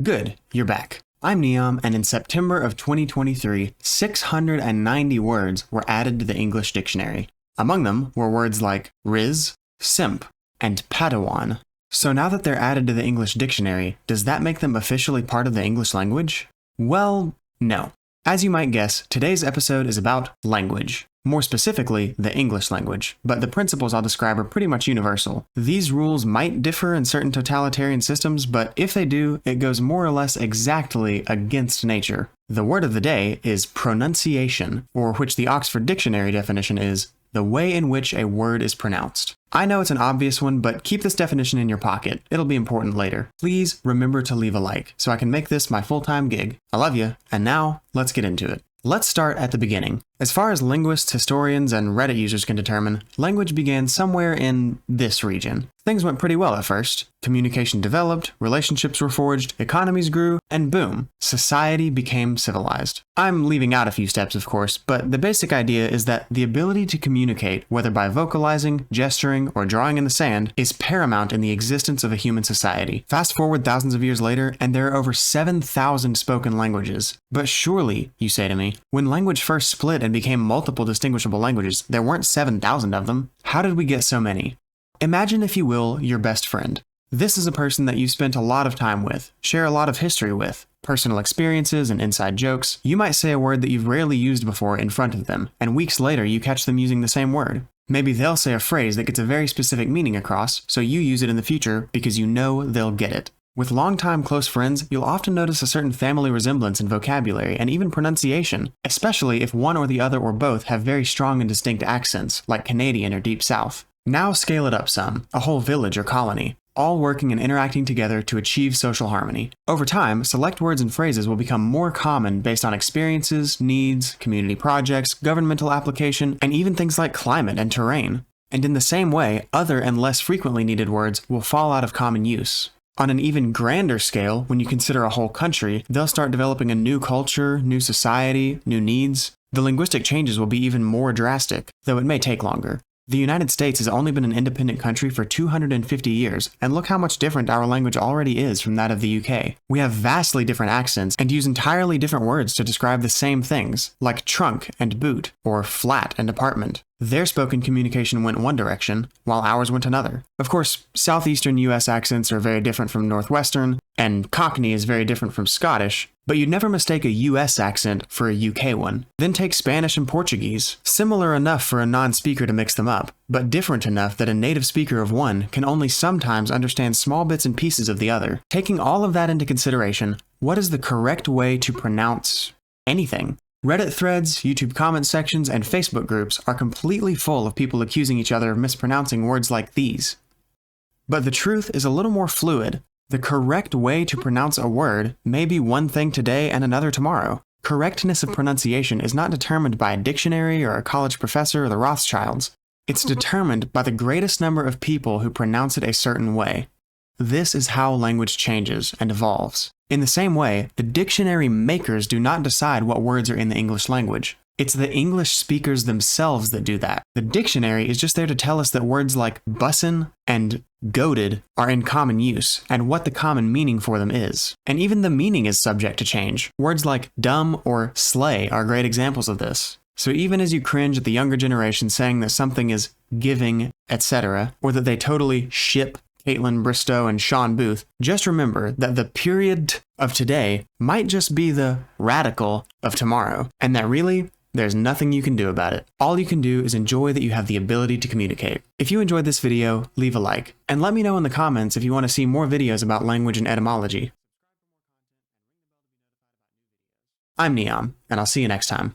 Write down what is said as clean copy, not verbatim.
Good, you're back. I'm Neom, and in September of 2023, 690 words were added to the English dictionary. Among them were words like rizz, simp, and padawan. So now that they're added to the English dictionary, does that make them officially part of the English language? Well, no. As you might guess, today's episode is about language. More specifically, the English language, but the principles I'll describe are pretty much universal. These rules might differ in certain totalitarian systems, but if they do, it goes more or less exactly against nature. The word of the day is pronunciation, or which the Oxford Dictionary definition is the way in which a word is pronounced. I know it's an obvious one, but keep this definition in your pocket. It'll be important later. Please remember to leave a like, so I can make this my full-time gig. I love you, and now, let's get into it. Let's start at the beginning. As far as linguists, historians, and Reddit users can determine, language began somewhere in this region. Things went pretty well at first. Communication developed, relationships were forged, economies grew, and boom, society became civilized. I'm leaving out a few steps, of course, but the basic idea is that the ability to communicate, whether by vocalizing, gesturing, or drawing in the sand, is paramount in the existence of a human society. Fast forward thousands of years later, and there are over 7,000 spoken languages. But surely, you say to me, when language first split and became multiple distinguishable languages, there weren't 7,000 of them. How did we get so many? Imagine, if you will, your best friend. This is a person that you've spent a lot of time with, share a lot of history with, personal experiences and inside jokes. You might say a word that you've rarely used before in front of them, and weeks later you catch them using the same word. Maybe they'll say a phrase that gets a very specific meaning across, so you use it in the future because you know they'll get it. With longtime close friends, you'll often notice a certain family resemblance in vocabulary and even pronunciation, especially if one or the other or both have very strong and distinct accents, like Canadian or Deep South. Now scale it up some, a whole village or colony, all working and interacting together to achieve social harmony. Over time, select words and phrases will become more common based on experiences, needs, community projects, governmental application, and even things like climate and terrain. And in the same way, other and less frequently needed words will fall out of common use. On an even grander scale, when you consider a whole country, they'll start developing a new culture, new society, new needs. The linguistic changes will be even more drastic, though it may take longer. The United States has only been an independent country for 250 years, and look how much different our language already is from that of the UK. We have vastly different accents and use entirely different words to describe the same things, like trunk and boot, or flat and apartment. Their spoken communication went one direction, while ours went another. Of course, southeastern US accents are very different from northwestern, and Cockney is very different from Scottish, but you'd never mistake a US accent for a UK one. Then take Spanish and Portuguese. Similar enough for a non-speaker to mix them up, but different enough that a native speaker of one can only sometimes understand small bits and pieces of the other. Taking all of that into consideration, what is the correct way to pronounce anything? Reddit threads, YouTube comment sections, and Facebook groups are completely full of people accusing each other of mispronouncing words like these. But the truth is a little more fluid. The correct way to pronounce a word may be one thing today and another tomorrow. Correctness of pronunciation is not determined by a dictionary or a college professor or the Rothschilds. It's determined by the greatest number of people who pronounce it a certain way. This is how language changes and evolves. In the same way, the dictionary makers do not decide what words are in the English language. It's the English speakers themselves that do that. The dictionary is just there to tell us that words like bussin' and goated are in common use, and what the common meaning for them is. And even the meaning is subject to change. Words like dumb or slay are great examples of this. So even as you cringe at the younger generation saying that something is giving, etc., or that they totally ship Caitlin Bristow and Sean Booth, just remember that the period of today might just be the radical of tomorrow, and that really, there's nothing you can do about it. All you can do is enjoy that you have the ability to communicate. If you enjoyed this video, leave a like, and let me know in the comments if you want to see more videos about language and etymology. I'm Neom, and I'll see you next time.